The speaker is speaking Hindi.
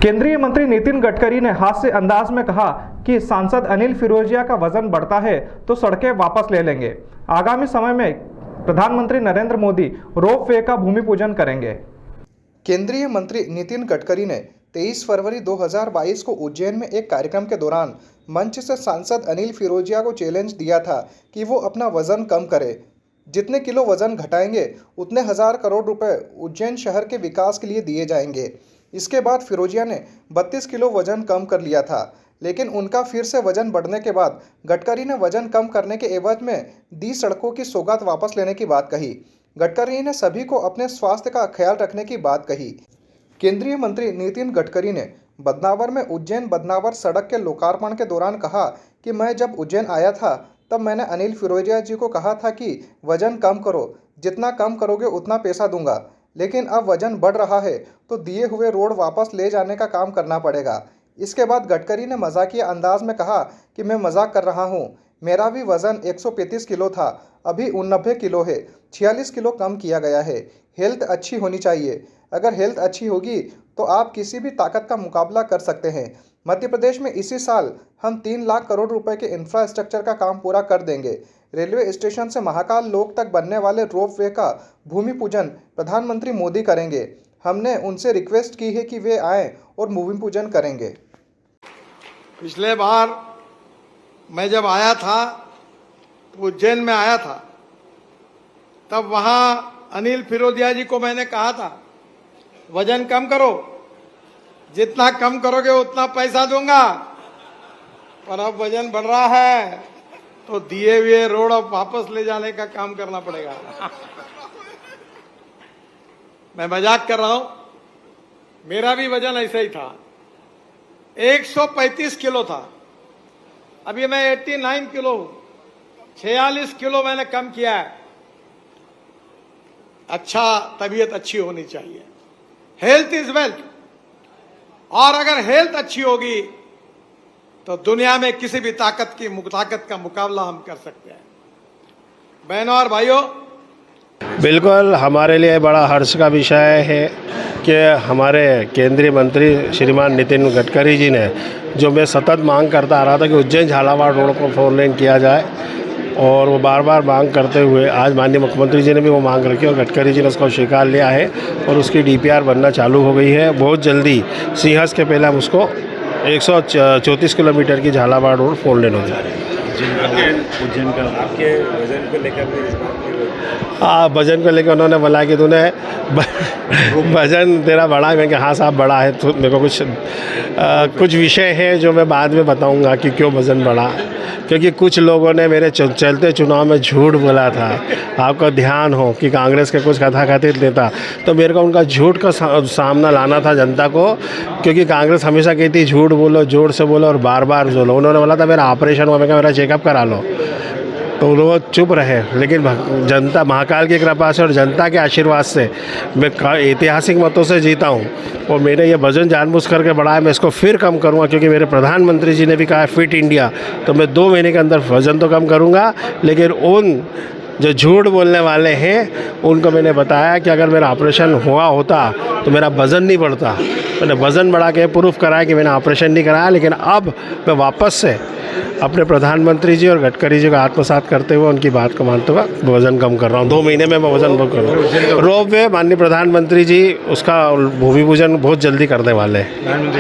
केंद्रीय मंत्री नितिन गडकरी ने हास्य अंदाज में कहा कि सांसद अनिल फिरोजिया का वजन बढ़ता है तो सड़कें वापस ले लेंगे। आगामी समय में प्रधानमंत्री नरेंद्र मोदी रोप वे का भूमि पूजन करेंगे। केंद्रीय मंत्री नितिन गडकरी ने 23 फरवरी 2022 को उज्जैन में एक कार्यक्रम के दौरान मंच से सांसद अनिल फिरोजिया को चैलेंज दिया था कि वो अपना वजन कम करे। जितने किलो वजन घटाएंगे उतने 1000 करोड़ रुपए उज्जैन शहर के विकास के लिए दिए जाएंगे। इसके बाद फिरोजिया ने 32 किलो वजन कम कर लिया था, लेकिन उनका फिर से वजन बढ़ने के बाद गडकरी ने वजन कम करने के एवज में दी सड़कों की सौगात वापस लेने की बात कही। गडकरी ने सभी को अपने स्वास्थ्य का ख्याल रखने की बात कही। केंद्रीय मंत्री नितिन गडकरी ने बदनावर में उज्जैन बदनावर सड़क के लोकार्पण के दौरान कहा कि मैं जब उज्जैन आया था तब मैंने अनिल फिरोजिया जी को कहा था कि वजन कम करो, जितना कम करोगे उतना पैसा दूंगा, लेकिन अब वजन बढ़ रहा है तो दिए हुए रोड वापस ले जाने का काम करना पड़ेगा। इसके बाद गडकरी ने मजाकिया अंदाज में कहा कि मैं मजाक कर रहा हूँ, मेरा भी वज़न 135 किलो था, अभी 89 किलो है, 46 किलो कम किया गया है। हेल्थ अच्छी होनी चाहिए, अगर हेल्थ अच्छी होगी तो आप किसी भी ताकत का मुकाबला कर सकते हैं। मध्य प्रदेश में इसी साल हम 3 लाख करोड़ रुपए के इंफ्रास्ट्रक्चर का काम पूरा कर देंगे। रेलवे स्टेशन से महाकाल लोक तक बनने वाले रोप वे का भूमि पूजन प्रधानमंत्री मोदी करेंगे। हमने उनसे रिक्वेस्ट की है कि वे आएं और भूमि पूजन करेंगे। पिछले बार मैं जब आया था उज्जैन में आया था, तब वहां अनिल फिरोजिया जी को मैंने कहा था वजन कम करो, जितना कम करोगे उतना पैसा दूंगा। पर अब वजन बढ़ रहा है तो दिए हुए रोड अब वापस ले जाने का काम करना पड़ेगा। मैं मजाक कर रहा हूं, मेरा भी वजन ऐसा ही था, 135 किलो था, अभी मैं 89 किलो, 46 किलो मैंने कम किया है। अच्छा, तबीयत अच्छी होनी चाहिए, हेल्थ इज वेल्थ, और अगर हेल्थ अच्छी होगी तो दुनिया में किसी भी ताकत का मुकाबला हम कर सकते हैं। बहनों और भाइयों, बिल्कुल हमारे लिए बड़ा हर्ष का विषय है कि हमारे केंद्रीय मंत्री श्रीमान नितिन गडकरी जी ने, जो मैं सतत मांग करता आ रहा था कि उज्जैन झालावाड़ रोड को 4 लेन किया जाए, और वो बार बार मांग करते हुए आज माननीय मुख्यमंत्री जी ने भी वो मांग रखी और गडकरी जी ने उसको स्वीकार लिया है और उसकी DPR बनना चालू हो गई है। बहुत जल्दी सिंहस्थ के पहले हम उसको 134 किलोमीटर की झालावाड़ रोड 4 लेन हो जाए। उज्जैन का आपके वजन को लेकर हाँ, वजन को लेकर उन्होंने बोला कि तूने वजन तेरा बड़ा है। मैं कि हाँ साहब बड़ा है, तो मेरे को कुछ विषय है जो मैं बाद में बताऊंगा कि क्यों वजन बढ़ा, क्योंकि कुछ लोगों ने मेरे चलते चुनाव में झूठ बोला था। आपका ध्यान हो कि कांग्रेस के कुछ कथाकथित नेता, तो मेरे को उनका झूठ का सामना लाना था जनता को, क्योंकि कांग्रेस हमेशा कहती झूठ बोलो, जोर से बोलो और बार बार बोलो। उन्होंने बोला था मेरा ऑपरेशन हुआ, मैं कहा मेरा चेकअप करा लो, तो लोग चुप रहे। लेकिन जनता, महाकाल की कृपा से और जनता के आशीर्वाद से मैं ऐतिहासिक मतों से जीता हूँ, और मेरे ये वजन जानबूझ करके बढ़ा है। मैं इसको फिर कम करूँगा, क्योंकि मेरे प्रधानमंत्री जी ने भी कहा है फिट इंडिया, तो मैं 2 महीने के अंदर वजन तो कम करूँगा। लेकिन उन जो झूठ बोलने वाले हैं उनको मैंने बताया कि अगर मेरा ऑपरेशन हुआ होता तो मेरा वज़न नहीं बढ़ता। मैंने वज़न बढ़ा के प्रूफ कराया कि मैंने ऑपरेशन नहीं कराया। लेकिन अब मैं वापस से अपने प्रधानमंत्री जी और गडकरी जी का आत्मसात करते हुए उनकी बात को मानते हुए वज़न कम कर रहा हूँ। 2 महीने में मैं वज़न कम कर रहा हूँ। रोप वे माननीय प्रधानमंत्री जी उसका भूमि पूजन बहुत जल्दी करने वाले हैं।